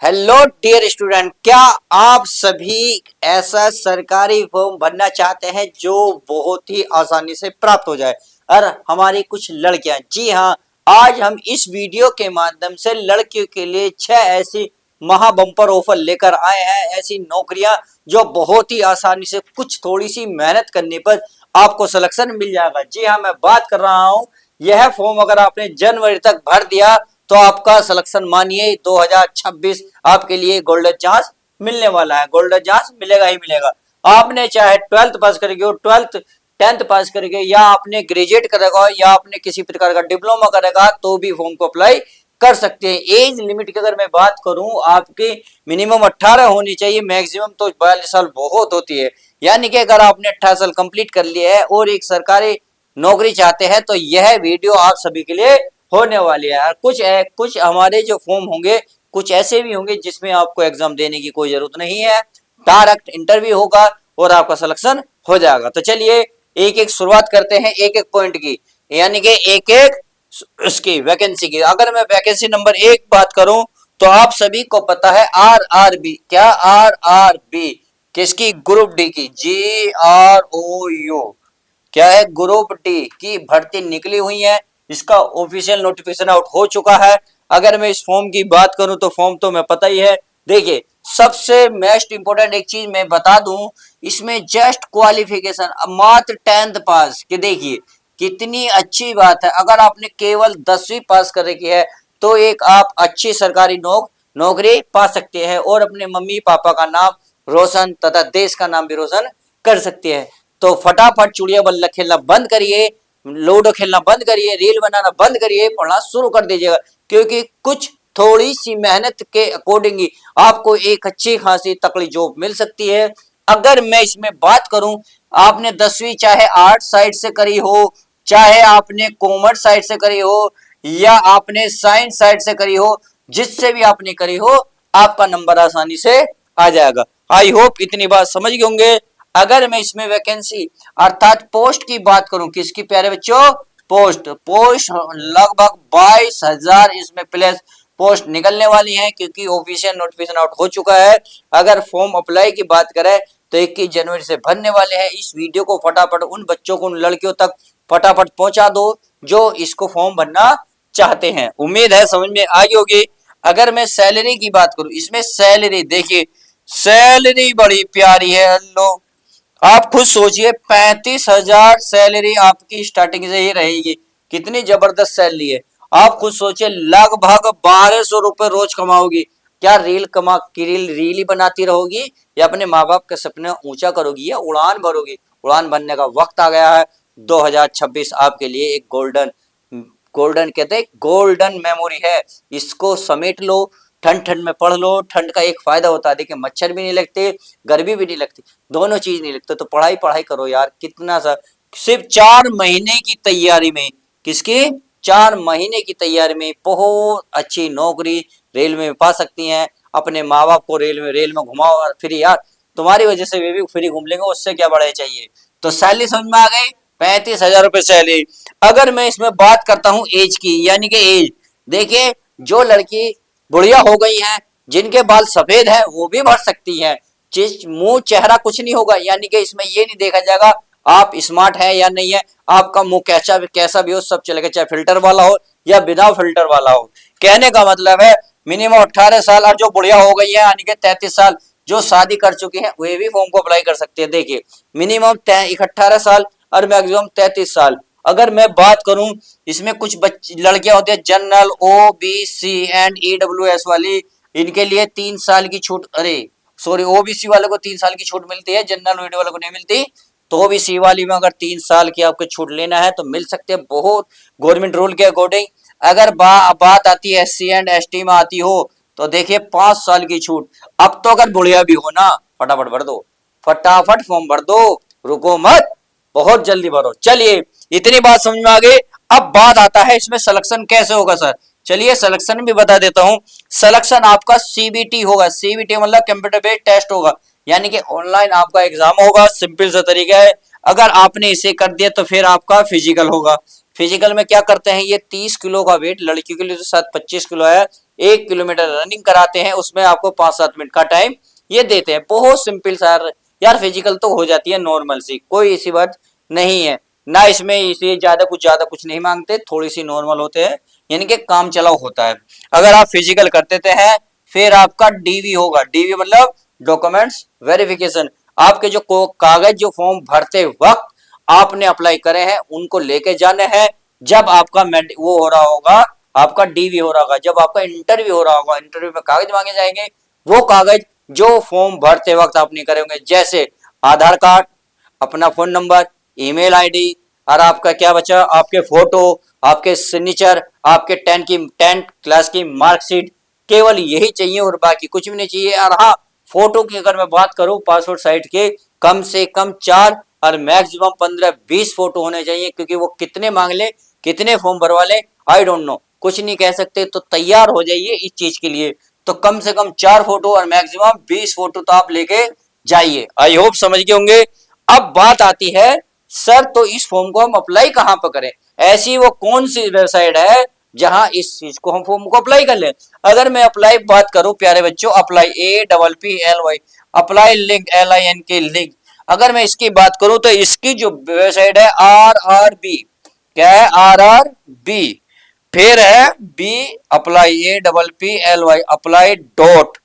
Hello dear student, क्या आप सभी ऐसा सरकारी फॉर्म भरना चाहते हैं जो बहुत ही आसानी से प्राप्त हो जाए और हमारी कुछ लड़कियां, जी हाँ, आज हम इस वीडियो के माध्यम से लड़कियों के लिए 6 ऐसी महा बम्पर ऑफर लेकर आए हैं। ऐसी नौकरियां जो बहुत ही आसानी से कुछ थोड़ी सी मेहनत करने पर आपको सिलेक्शन मिल जाएगा। जी हाँ, मैं बात कर रहा हूं, यह फॉर्म अगर आपने जनवरी तक भर दिया तो आपका सिलेक्शन मानिए 2026 आपके लिए गोल्डन चांस मिलने वाला है। गोल्डन चांस मिलेगा ही मिलेगा। आपने चाहे 12th पास करके हो, 12th 10th पास करके, या आपने ग्रेजुएट करेगा, या आपने किसी प्रकार का डिप्लोमा करेगा, तो भी फॉर्म को अप्लाई कर सकते हैं। एज लिमिट की अगर मैं बात करूं, आपकी मिनिमम 18 होनी चाहिए, मैक्सिमम तो 42 साल बहुत होती है। यानी कि अगर आपने 18 साल कंप्लीट कर लिया है और एक सरकारी नौकरी चाहते हैं तो यह वीडियो आप सभी के लिए होने वाली है। कुछ हमारे जो फॉर्म होंगे, कुछ ऐसे भी होंगे जिसमें आपको एग्जाम देने की कोई जरूरत नहीं है, डायरेक्ट इंटरव्यू होगा और आपका सिलेक्शन हो जाएगा। तो चलिए एक एक शुरुआत करते हैं, एक एक पॉइंट की, यानी कि एक एक उसकी वैकेंसी की। अगर मैं वैकेंसी नंबर 1 बात करूं तो आप सभी को पता है RRB, क्या RRB किसकी? ग्रुप डी की, GROU, क्या है? ग्रुप डी की भर्ती निकली हुई है। इसका ऑफिशियल नोटिफिकेशन आउट हो चुका है। अगर मैं इस फॉर्म की बात करूं तो फॉर्म तो मैं पता ही है। देखिए, सबसे मोस्ट इंपोर्टेंट एक चीज मैं बता दूं, इसमें जस्ट क्वालिफिकेशन मात्र 10th पास के। देखिए कितनी अच्छी बात है। अगर आपने केवल 10वीं पास कर रखी है तो एक आप अच्छी सरकारी नौकरी पा सकते हैं और अपने मम्मी पापा का नाम रोशन तथा देश का नाम भी रोशन कर सकते हैं। तो फटाफट चुड़िया बल्ला खेलना बंद करिए, लूडो खेलना बंद करिए, रील बनाना बंद करिए, पढ़ना शुरू कर दीजिएगा, क्योंकि कुछ थोड़ी सी मेहनत के अकॉर्डिंग ही आपको एक अच्छी खासी तकड़ी जॉब मिल सकती है। अगर मैं इसमें बात करूं, आपने 10वीं चाहे आर्ट साइड से करी हो, चाहे आपने कॉमर्स साइड से करी हो, या आपने साइंस साइड से करी हो, जिससे भी आपने करी हो, आपका नंबर आसानी से आ जाएगा। आई होप इतनी बात समझ गए होंगे। अगर मैं इसमें वैकेंसी अर्थात पोस्ट की बात करूं, किसकी प्यारे बच्चों? पोस्ट लगभग 22,000 इसमें प्लस पोस्ट निकलने वाली हैं, क्योंकि ऑफिशियल नोटिफिकेशन आउट हो चुका है। अगर फॉर्म अप्लाई की बात करें तो 21 जनवरी से भरने वाले हैं। इस वीडियो को फटाफट उन बच्चों को, उन लड़कियों तक फटाफट पहुंचा दो जो इसको फॉर्म भरना चाहते हैं। उम्मीद है समझ में आई होगी। अगर मैं सैलरी की बात करूं, इसमें सैलरी देखिए, सैलरी बड़ी प्यारी है। लो आप खुद सोचिए, 35,000 सैलरी आपकी स्टार्टिंग से ही रहेगी। कितनी जबरदस्त सैलरी है। आप खुद सोचिए, लगभग 1200 रुपए रोज कमाओगी। क्या रील ही बनाती रहोगी, या अपने माँ बाप के सपने ऊंचा करोगी, या उड़ान भरोगी? उड़ान भरने का वक्त आ गया है। 2026 आपके लिए एक गोल्डन गोल्डन कहते हैं, गोल्डन मेमोरी है। इसको समेट लो, ठंड ठंड में पढ़ लो। ठंड का एक फायदा होता है, देखिए मच्छर भी नहीं लगते, गर्मी भी नहीं लगती, दोनों चीज नहीं लगते। तो पढ़ाई पढ़ाई करो यार। कितना सा सिर्फ 4 महीने की तैयारी में, किसकी? 4 महीने की तैयारी में बहुत अच्छी नौकरी रेलवे में पा सकती हैं। अपने माँ बाप को रेल में घुमाओ और फ्री, यार तुम्हारी वजह से वे भी फ्री घूम लेंगे, उससे क्या बढ़ाई चाहिए। तो सैलरी समझ में आ गई, 35,000 रुपए सैलरी। अगर मैं इसमें बात करता हूं एज की, यानी कि एज, देखिए जो लड़की बुढ़िया हो गई हैं, जिनके बाल सफेद हैं, वो भी भर सकती हैं। मुंह चेहरा कुछ नहीं होगा, यानी कि इसमें ये नहीं देखा जाएगा आप स्मार्ट है या नहीं है, आपका मुंह कैसा भी हो सब चलेगा, चाहे फिल्टर वाला हो या बिना फिल्टर वाला हो। कहने का मतलब है मिनिमम 18 साल, और जो बुढ़िया हो गई है यानी कि 33 साल जो शादी कर चुके हैं, वे भी फॉर्म को अप्लाई कर सकते हैं। देखिए मिनिमम 18 साल और मैक्सिमम 33 साल। अगर मैं बात करूं, इसमें कुछ लड़कियां होती है जनरल, OBC एंड EWS वाली, इनके लिए 3 साल की छूट, अरे सॉरी, OBC वाले को 3 साल की छूट मिलती है, जनरल वीडियो वाले को नहीं मिलती। तो OBC वाली में अगर 3 साल की आपको छूट लेना है तो मिल सकते हैं, बहुत गवर्नमेंट रूल के अकॉर्डिंग। अगर बात आती है SC एंड ST में आती हो तो देखिए 5 साल की छूट। अब तो अगर बुढ़िया भी हो ना, फटाफट भर दो, फटाफट फॉर्म भर दो, रुको मत, बहुत जल्दी भरो। चलिए इतनी बात समझ में आ गई। अब बात आता है इसमें सिलेक्शन कैसे होगा सर। चलिए सिलेक्शन भी बता देता हूं। सिलेक्शन आपका CBT होगा। CBT मतलब कंप्यूटर बेस्ड टेस्ट होगा, यानी कि ऑनलाइन आपका एग्जाम होगा। सिंपल सा तरीका है। अगर आपने इसे कर दिया तो फिर आपका फिजिकल होगा। फिजिकल में क्या करते हैं, ये 30 किलो का वेट लड़कियों के लिए तो शायद 25 किलो है, 1 किलोमीटर रनिंग कराते हैं, उसमें आपको 5-7 मिनट का टाइम ये देते हैं। बहुत सिंपल सर यार, फिजिकल तो हो जाती है नॉर्मल सी, कोई ऐसी बात नहीं है ना, इसमें इसे ज्यादा कुछ नहीं मांगते, थोड़ी सी नॉर्मल होते हैं, यानी कि काम चलाओ होता है। अगर आप फिजिकल करते हैं फिर आपका डीवी होगा, डीवी मतलब डॉक्यूमेंट्स वेरिफिकेशन। आपके जो कागज जो फॉर्म भरते वक्त आपने अप्लाई करे हैं उनको लेके जाने हैं। जब आपका वो हो रहा होगा, आपका डीवी हो रहा होगा, जब आपका इंटरव्यू हो रहा होगा, इंटरव्यू में कागज मांगे जाएंगे, वो कागज जो फॉर्म भरते वक्त आप नहीं करेंगे, जैसे आधार कार्ड, अपना फोन नंबर, ईमेल आईडी, और आपका क्या बचा, आपके फोटो, आपके सिग्नेचर, आपके 10 क्लास की मार्कशीट, केवल यही चाहिए और बाकी कुछ भी नहीं चाहिए। और हाँ, फोटो की अगर मैं बात करूं, पासपोर्ट साइज के कम से कम 4 और मैक्सिमम 15-20 फोटो होने चाहिए, क्योंकि वो कितने मांग ले, कितने फॉर्म भरवा ले, आई डोंट नो, कुछ नहीं कह सकते। तो तैयार हो जाइए इस चीज के लिए, तो कम से कम 4 फोटो और मैक्सिमम 20 फोटो तो आप लेके जाइए। आई होप समझ गए होंगे। अब बात आती है सर, तो इस फॉर्म को हम अप्लाई कहां पर करें, ऐसी वो कौन सी वेबसाइट है जहां इस चीज को हम फॉर्म को अप्लाई कर लें। अगर मैं अप्लाई बात करूं प्यारे बच्चों, apply APPLY, apply link LINK link, अगर मैं इसकी बात करूं तो इसकी जो वेबसाइट है RRB, क्या है RRB, फिर है B, apply APPLY, apply dot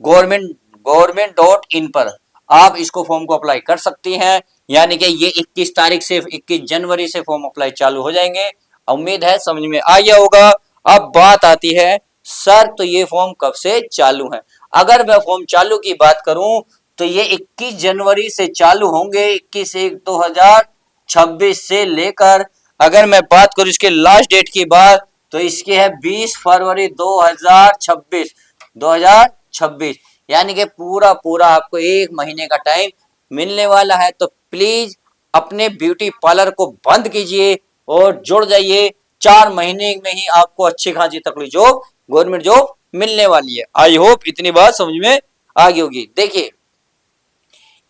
government government in पर आप इसको फॉर्म को अप्लाई कर सकती हैं। यानी कि ये 21 तारीख से 21 जनवरी से फॉर्म अप्लाई चालू हो जाएंगे। उम्मीद है समझ में आ गया होगा। अब बात आती है सर, तो ये फॉर्म कब से चालू है। अगर मैं फॉर्म चालू की बात करूं तो ये 21 जनवरी से चालू होंगे, 21/1/2026 से लेकर, अगर मैं बात करूं इसके लास्ट डेट की बात, तो इसकी है 20 फरवरी 2026, यानी कि पूरा पूरा आपको 1 महीने का टाइम मिलने वाला है। तो प्लीज अपने ब्यूटी पार्लर को बंद कीजिए और जुड़ जाइए, 4 महीने में ही आपको अच्छी खासी तकड़ी जॉब, गवर्नमेंट जॉब मिलने वाली है। आई होप इतनी बात समझ में आ गई होगी। देखिए,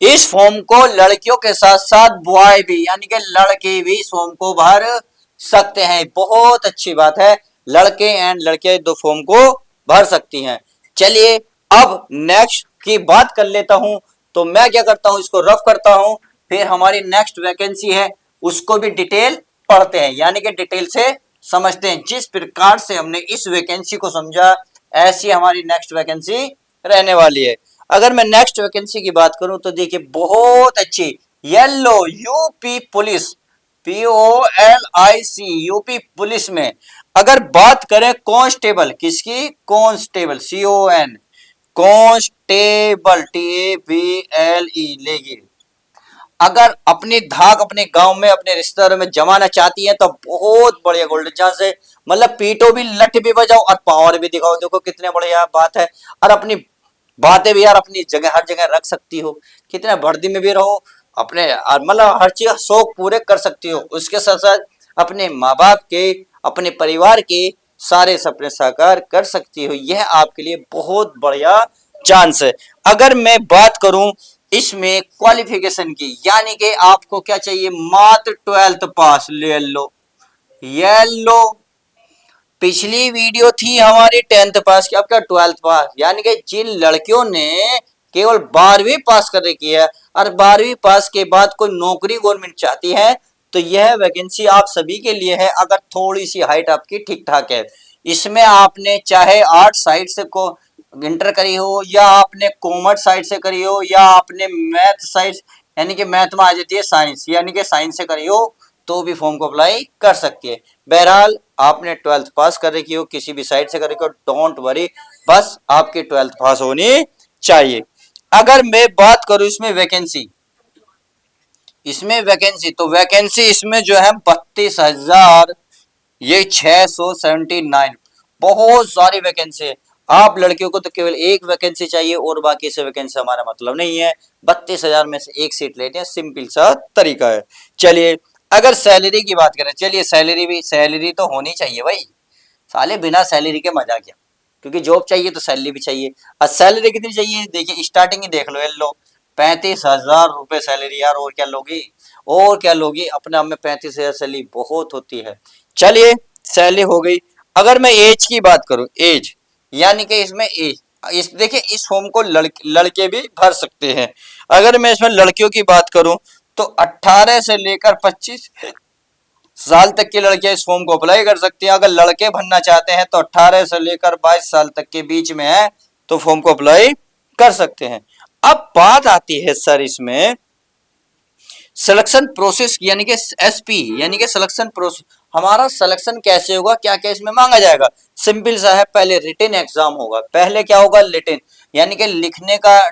इस फॉर्म को लड़कियों के साथ साथ बॉय भी, यानी कि लड़के भी इस फॉर्म को भर सकते हैं। बहुत अच्छी बात है, लड़के एंड लड़कियां दो फॉर्म को भर सकती हैं। चलिए अब नेक्स्ट की बात कर लेता हूं। तो मैं क्या करता हूं, इसको रफ करता हूं, फिर हमारी नेक्स्ट वैकेंसी है उसको भी डिटेल पढ़ते हैं, यानी कि डिटेल से समझते हैं। जिस प्रकार से हमने इस वैकेंसी को समझा, ऐसी हमारी नेक्स्ट वैकेंसी रहने वाली है। अगर मैं नेक्स्ट वैकेंसी की बात करूं तो देखिए, बहुत अच्छी yellow UP police, POLIC, UP police में अगर बात करें कांस्टेबल, किसकी, कांस्टेबल, कांस्टेबल, TABLE लेगी, अगर अपनी धाक अपने गांव में अपने रिश्तेदारों में जमाना चाहती है तो बहुत बढ़िया गोल्डन चांस है। मतलब पीटो भी, लठ भी बजाओ और पावर भी दिखाओ, देखो कितने बढ़िया बात है। और अपनी बातें भी यार अपनी जगह हर जगह रख सकती हो, कितना वर्दी में भी रहो, अपने मतलब हर चीज शौक पूरे कर सकती हो। उसके साथ साथ अपने माँ बाप के, अपने परिवार के सारे सपने साकार कर सकती हो। यह आपके लिए बहुत बढ़िया चांस है। अगर मैं बात करूं इसमें क्वालिफिकेशन की, यानी कि आपको क्या चाहिए, मात्र 12th पास ले लो, ये लो। पिछली वीडियो थी हमारी 10th पास की, अब क्या 12th पास, यानी कि जिन लड़कियों ने केवल 12वीं पास कर रखी है और 12वीं पास के बाद कोई नौकरी गवर्नमेंट चाहती है, तो यह वैकेंसी आप सभी के लिए है। अगर थोड़ी सी हाइट आपकी ठीक ठाक है, इसमें आपने चाहे आर्ट साइड से को इंटर करी हो, या आपने कॉमर्स साइड से करी हो, या आपने मैथ साइड, यानी कि मैथ में आ जाती है साइंस, यानी कि साइंस से करी हो, तो भी फॉर्म को अप्लाई कर सकती है। बहरहाल आपने 12th पास कर रखी हो, किसी भी साइड से कर रखी हो, डोंट वरी, बस आपकी 12th पास होनी चाहिए। अगर मैं बात करूं इसमें वैकेंसी, तो वैकेंसी इसमें जो है 32,000, ये 679, बहुत सारी वैकेंसी है। आप लड़कियों को तो केवल एक वैकेंसी चाहिए और बाकी से वैकेंसी हमारा मतलब नहीं है। 32,000 में से एक सीट लेते हैं, सिंपल सा तरीका है। चलिए अगर सैलरी की बात करें, चलिए सैलरी तो होनी चाहिए भाई, साले बिना सैलरी के मजा क्या, क्योंकि जॉब चाहिए तो सैलरी भी चाहिए। और सैलरी कितनी चाहिए, देखिए स्टार्टिंग ही देख लो, ये लो 35,000 रुपए सैलरी यार, और क्या लोगी। और क्या लोगी, अपने आप में 35,000 सैलरी बहुत होती है। चलिए सैलरी हो गई। अगर मैं एज की बात करूं, एज यानी कि इसमें एज, इस देखिए इस फॉर्म को लड़के भी भर सकते हैं। अगर मैं इसमें लड़कियों की बात करूं तो 18 से लेकर 25 साल तक की लड़कियां इस फॉर्म को अप्लाई कर सकती हैं। अगर लड़के भरना चाहते हैं तो 18 से लेकर 22 साल तक के बीच में है तो फॉर्म को अप्लाई कर सकते हैं। अब बात आती है सर इसमें सिलेक्शन प्रोसेस यानी कि एसपी यानी कि सिलेक्शन प्रोसेस, हमारा सिलेक्शन कैसे होगा, क्या क्या इसमें मांगा जाएगा। सिंपल सा है, पहले रिटन एग्जाम होगा। पहले क्या होगा, रिटन यानी कि लिखने का,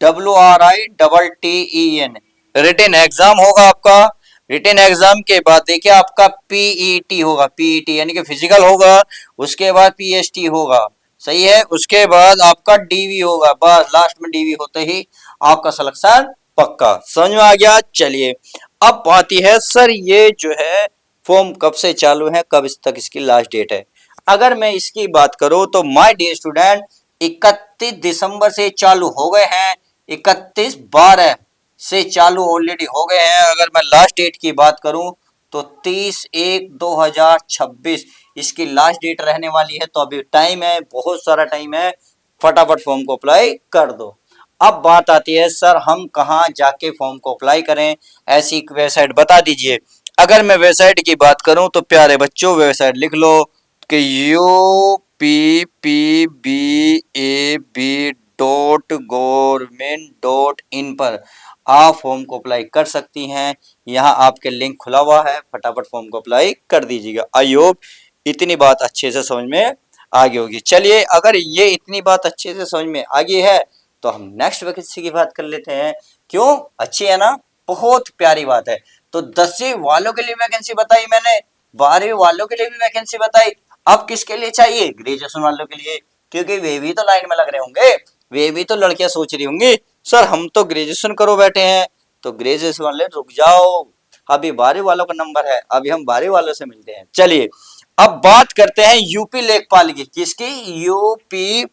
WRITTEN रिटन एग्जाम होगा आपका। रिटन एग्जाम के बाद देखिए आपका पीईटी होगा, पीईटी यानी कि फिजिकल होगा। उसके बाद पीएसटी होगा, सही है। उसके बाद आपका डीवी होगा, बस लास्ट में डीवी होते ही आपका सिलेक्शन पक्का। समझ में आ गया। चलिए अब आती है सर ये जो है फॉर्म कब से चालू है, कब इस तक इसकी लास्ट डेट है। अगर मैं इसकी बात करूं तो माय डियर स्टूडेंट 31 दिसंबर से चालू हो गए हैं, 31/12 से चालू ऑलरेडी हो गए हैं। अगर मैं लास्ट डेट की बात करूं तो 30/1/2026 इसकी लास्ट डेट रहने वाली है। तो अभी टाइम है, बहुत सारा टाइम है, फटाफट फॉर्म को अप्लाई कर दो। अब बात आती है सर हम कहाँ जाके फॉर्म को अप्लाई करें, ऐसी वेबसाइट बता दीजिए। अगर मैं वेबसाइट की बात करूं तो प्यारे बच्चों वेबसाइट लिख लो कि UPPBAB.gov.in पर आप फॉर्म को अप्लाई कर सकती हैं। यहाँ आपके लिंक खुला हुआ है, फटाफट फॉर्म को अप्लाई कर दीजिएगा। आई होप इतनी बात अच्छे से समझ में आ गई होगी। चलिए अगर ये इतनी बात अच्छे से समझ में आ गई है तो हम नेक्स्ट वैकेंसी की बात कर लेते हैं। क्यों, अच्छी है ना, बहुत प्यारी बात है। तो 10वीं वालों के लिए वैकेंसी बताई मैंने, 12वीं वालों के लिए भी वैकेंसी बताई। अब किसके लिए चाहिए, ग्रेजुएशन वालों के लिए, क्योंकि वे भी तो लाइन में लग रहे होंगे। वे भी तो लड़कियां सोच रही होंगी सर हम तो ग्रेजुएशन करो बैठे हैं। तो ग्रेजुएशन वाले रुक जाओ, अभी 12वीं वालों का नंबर है, अभी हम 12वीं वालों से मिलते हैं। चलिए अब बात करते हैं यूपी लेखपाल की। किसकी, यूपी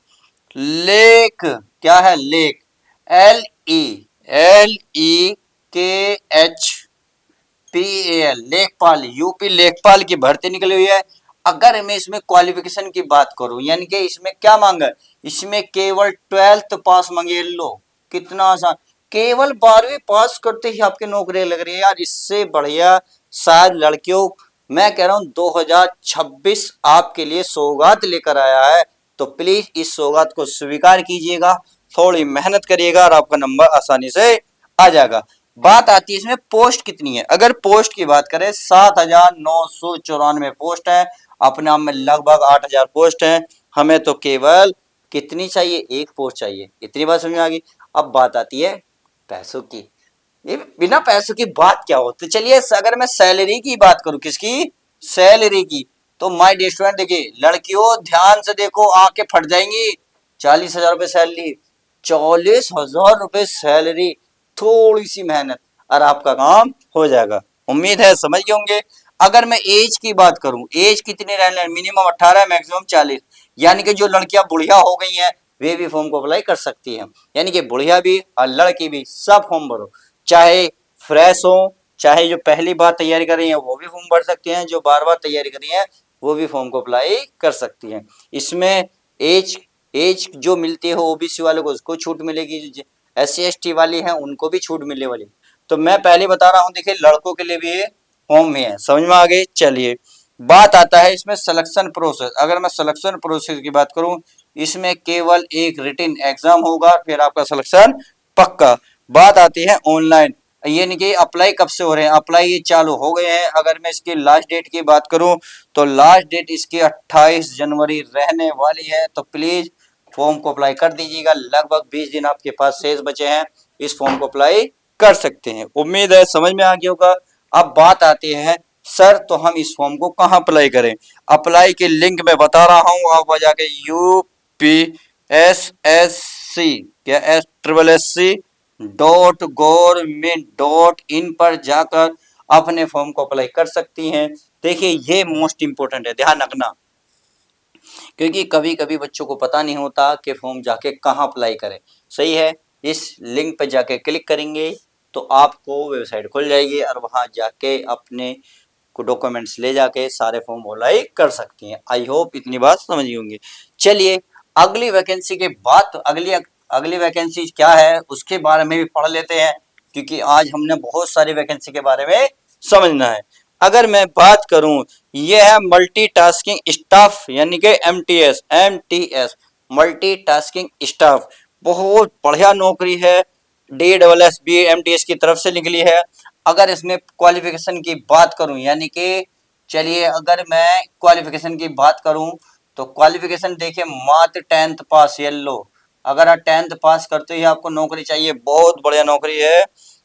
लेक, क्या है लेक, LEKHPAL लेखपाल, यूपी लेखपाल की भर्ती निकली हुई है। अगर मैं इसमें क्वालिफिकेशन की बात करूं यानी कि इसमें क्या मांगा है, इसमें केवल 12th पास मांगे। लो कितना आसान, केवल 12वीं पास करते ही आपकी नौकरी लग रही है यार। इससे बढ़िया शायद लड़कियों, मैं कह रहा हूं 2026 आपके लिए सौगात लेकर आया है। तो प्लीज इस सौगात को स्वीकार कीजिएगा, थोड़ी मेहनत करिएगा और आपका नंबर आसानी से आ जाएगा। बात आती है इसमें पोस्ट कितनी है। अगर पोस्ट की बात करें 7,994 पोस्ट है, अपने आप में लगभग 8,000 पोस्ट है। हमें तो केवल कितनी चाहिए, एक पोस्ट चाहिए। इतनी बात समझ में आ गई। अब बात आती है पैसों की। ये बिना पैसों की बात क्या होती, चलिए अगर मैं सैलरी की बात करूं, किसकी, सैलरी की, तो माय डियर स्टूडेंट देखिए लड़कियों ध्यान से देखो, आंखें फट जाएंगी। 40,000 रुपए सैलरी, 40,000 रुपए सैलरी, थोड़ी सी मेहनत और आपका काम हो जाएगा। उम्मीद है समझ गए होंगे। अगर मैं एज की बात करूं, एज कितनी रहने, मिनिमम 18 मैक्सिमम 40, यानी कि जो लड़कियां बुढ़िया हो गई हैं वे भी फॉर्म को अप्लाई कर सकती हैं। यानी कि बुढ़िया भी और लड़की भी सब फॉर्म भरो, चाहे फ्रेश हो, चाहे जो पहली बार तैयारी कर रही हैं वो भी फॉर्म भर सकती हैं, जो बार बार तैयारी कर रही हैं वो भी फॉर्म को अप्लाई कर सकती हैं। इसमें एज एज जो मिलती है ओबीसी वालों को उसको छूट मिलेगी, SC ST वाली हैं उनको भी छूट मिलने वाली। तो मैं पहले बता रहा हूँ, देखिए लड़कों के लिए भी फॉर्म में है। समझ में आ गई। चलिए बात आता है इसमें सिलेक्शन प्रोसेस। अगर मैं सिलेक्शन प्रोसेस की बात करूं, इसमें केवल एक रिटन एग्जाम होगा, फिर आपका सिलेक्शन पक्का। बात आती है ऑनलाइन, यानी कि अप्लाई कब से हो रहे हैं, अप्लाई ये चालू हो गए हैं। अगर मैं इसकी लास्ट डेट की बात करूं तो लास्ट डेट इसकी 28 जनवरी रहने वाली है। तो प्लीज फॉर्म को अप्लाई कर दीजिएगा, लगभग 20 दिन आपके पास शेष बचे हैं, इस फॉर्म को अप्लाई कर सकते हैं। उम्मीद है समझ में आ गया होगा। अब बात आती है सर तो हम इस फॉर्म को कहाँ अप्लाई करें। अप्लाई के लिंक मैं बता रहा हूँ, आप वजह के UPSSC क्या SSC.government.in पर जाकर अपने फॉर्म को अप्लाई कर सकती हैं। देखिए ये मोस्ट इंपोर्टेंट है, ध्यान रखना, क्योंकि कभी कभी बच्चों को पता नहीं होता कि फॉर्म जाके कहाँ अप्लाई करें। सही है, इस लिंक पर जाके क्लिक करेंगे, तो आपको वेबसाइट खुल जाएगी और वहां जाके अपने डॉक्यूमेंट्स ले जाके सारे फॉर्म अप्लाई कर सकती हैं। आई होप इतनी बात समझ गई होंगी। चलिए अगली वैकेंसी के बाद अगली वैकेंसी क्या है उसके बारे में भी पढ़ लेते हैं, क्योंकि आज हमने बहुत सारी वैकेंसी के बारे में समझना है। अगर मैं बात करूं, यह है मल्टीटास्किंग स्टाफ यानी कि एमटीएस मल्टीटास्किंग स्टाफ। बहुत बढ़िया नौकरी है, DSSB की तरफ से निकली है। अगर इसमें क्वालिफिकेशन की बात करूं यानी कि चलिए अगर मैं क्वालिफिकेशन की बात करूं तो क्वालिफिकेशन देखिए मात्र 10th पास येलो। अगर आप 10th पास करते ही आपको नौकरी चाहिए, बहुत बढ़िया नौकरी है।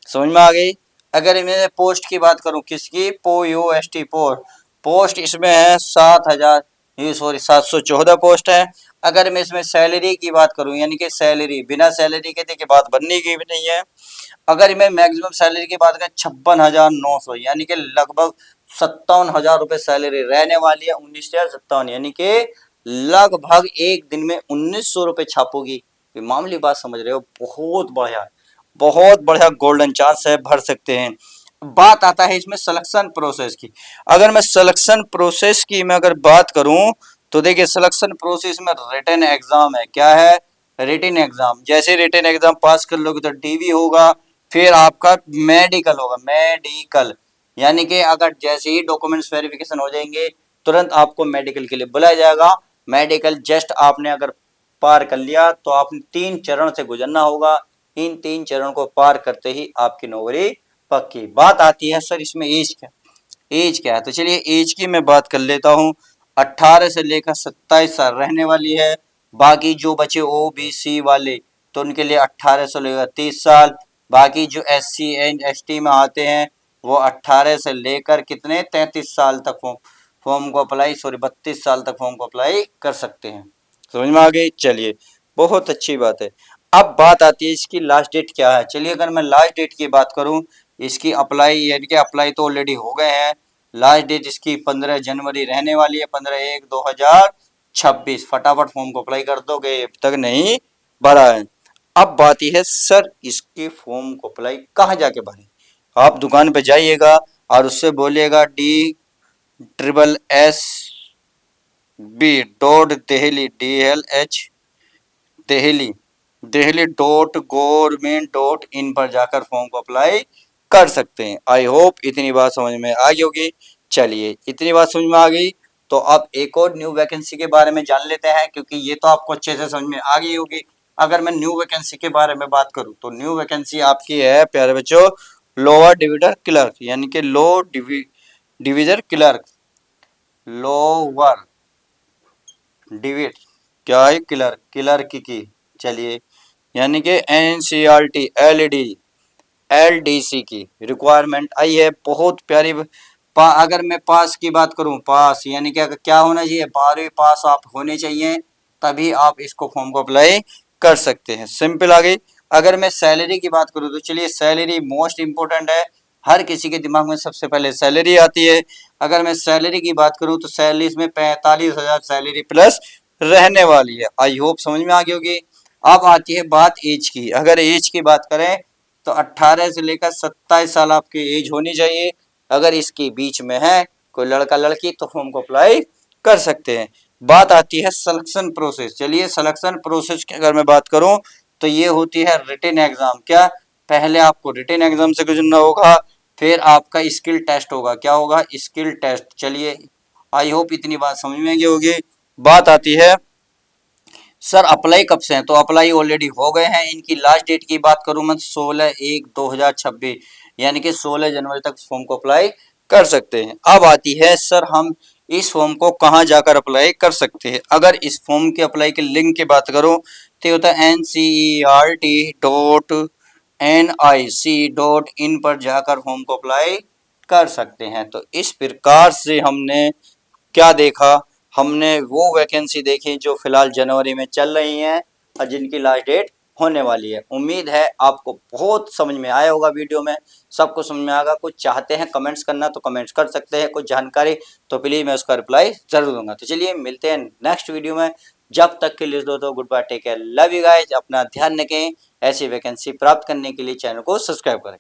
समझ में आ गई। अगर मैं पोस्ट की बात करूं, किसकी, पोस्ट इसमें है 714 पोस्ट है। अगर मैं इसमें सैलरी की बात करूं यानी कि सैलरी बिना सैलरी के देखिए बात बनने की भी नहीं है। अगर मैं मैक्सिमम सैलरी की बात करें 56,900 यानी कि लगभग 57,000 रुपए सैलरी रहने वाली है। 19,57 यानी कि लगभग एक दिन में 1,900 रुपए छापोगी। मामूली बात समझ रहे हो, बहुत बढ़िया गोल्डन चांस है, भर सकते हैं। बात आता है इसमें सिलेक्शन प्रोसेस की। अगर मैं सिलेक्शन प्रोसेस की मैं अगर बात करूं तो देखिए सिलेक्शन प्रोसेस में रिटन एग्जाम है। क्या है, रिटन एग्जाम। जैसे रिटन एग्जाम पास कर लोगे तो डीवी होगा, फिर आपका मेडिकल होगा। मेडिकल यानी कि अगर जैसे ही डॉक्यूमेंट्स वेरिफिकेशन हो जाएंगे तुरंत आपको मेडिकल के लिए बुलाया जाएगा। मेडिकल जस्ट आपने अगर पार कर लिया तो आपने 3 चरण से गुजरना होगा। इन 3 चरण को पार करते ही आपकी नौकरी पक्की। बात आती है सर इसमें एज क्या है, तो चलिए एज की मैं बात कर लेता हूँ। 18 से लेकर 27 साल रहने वाली है। बाकी जो बचे ओबीसी वाले तो उनके लिए 18 से लेकर 30 साल। बाकी जो SC एंड ST में आते हैं वो 18 से लेकर कितने 33 साल तक फॉर्म को अप्लाई 32 साल तक फॉर्म को अप्लाई कर सकते हैं। समझ में आ गई। चलिए बहुत अच्छी बात है। अब बात आती है इसकी लास्ट डेट क्या है। चलिए अगर मैं लास्ट डेट की बात करूं, इसकी अप्लाई यानी कि अप्लाई तो ऑलरेडी हो गए हैं। लास्ट डेट इसकी 15 जनवरी रहने वाली है, 15/1/2026। फटाफट फॉर्म को अप्लाई कर दोगे, अब तक नहीं भरा है। अब बात यह है सर इसके फॉर्म को अप्लाई कहाँ जाके भरें। आप दुकान पे जाइएगा और उससे बोलिएगा DSSB.Delhi Delhi.government.in पर जाकर फॉर्म को अप्लाई कर सकते हैं। आई होप इतनी बात समझ में आ गई होगी। चलिए इतनी बात समझ में आ गई तो अब एक और न्यू वैकेंसी के बारे में जान लेते हैं, क्योंकि ये तो आपको अच्छे से समझ में आ गई होगी। अगर मैं न्यू वैकेंसी के बारे में बात करूं तो न्यू वैकेंसी आपकी है प्यारे बच्चों लोअर डिविजन क्लर्क यानी कि डिविजन क्लर्क। लोअर डिविड क्या है, क्लर्क की। चलिए यानी कि NCERT LDC की रिक्वायरमेंट आई है। बहुत प्यारी। अगर मैं पास की बात करूं, पास यानी कि क्या होना चाहिए, 12वीं पास आप होने चाहिए, तभी आप इसको फॉर्म को अप्लाई कर सकते हैं। सिंपल आ गई। अगर मैं सैलरी की बात करूं तो चलिए सैलरी मोस्ट इंपोर्टेंट है। हर किसी के दिमाग में सबसे पहले सैलरी आती है। अगर मैं सैलरी की बात करूं तो सैलरी इसमें 45,000 सैलरी प्लस रहने वाली है। आई होप समझ में आ गई होगी। अब आती है बात एज की। अगर एज की बात करें तो 18 से लेकर 27 साल आपकी एज होनी चाहिए। अगर इसके बीच में है कोई लड़का लड़की तो फॉर्म को अप्लाई कर सकते हैं। बात आती है सिलेक्शन प्रोसेस। चलिए सिलेक्शन प्रोसेस की अगर मैं बात करूं तो ये होती है रिटन एग्जाम। क्या, पहले आपको रिटन एग्जाम से गुजरना होगा, फिर आपका स्किल टेस्ट होगा। क्या होगा, स्किल टेस्ट। चलिए आई होप इतनी बात समझ में गई होगी। बात आती है सर अप्लाई कब से हैं, तो अप्लाई ऑलरेडी हो गए हैं। इनकी लास्ट डेट की बात करूं मैं 16/1/2026 यानी कि 16 जनवरी तक फॉर्म को अप्लाई कर सकते हैं। अब आती है सर हम इस फॉर्म को कहां जाकर अप्लाई कर सकते हैं। अगर इस फॉर्म के अप्लाई के लिंक की बात करो तो होता है NCERT.NIC.in पर जाकर फॉर्म को अप्लाई कर सकते हैं। तो इस प्रकार से हमने क्या देखा, हमने वो वैकेंसी देखी जो फिलहाल जनवरी में चल रही हैं और जिनकी लास्ट डेट होने वाली है। उम्मीद है आपको बहुत समझ में आया होगा। वीडियो में सबको समझ में आएगा। कुछ चाहते हैं कमेंट्स करना तो कमेंट्स कर सकते हैं, कुछ जानकारी तो प्लीज मैं उसका रिप्लाई जरूर दूंगा। तो चलिए मिलते हैं नेक्स्ट वीडियो में। जब तक के लिए दोस्तों goodbye, take care, love you guys. अपना ध्यान रखें। ऐसी वैकेंसी प्राप्त करने के लिए चैनल को सब्सक्राइब करें।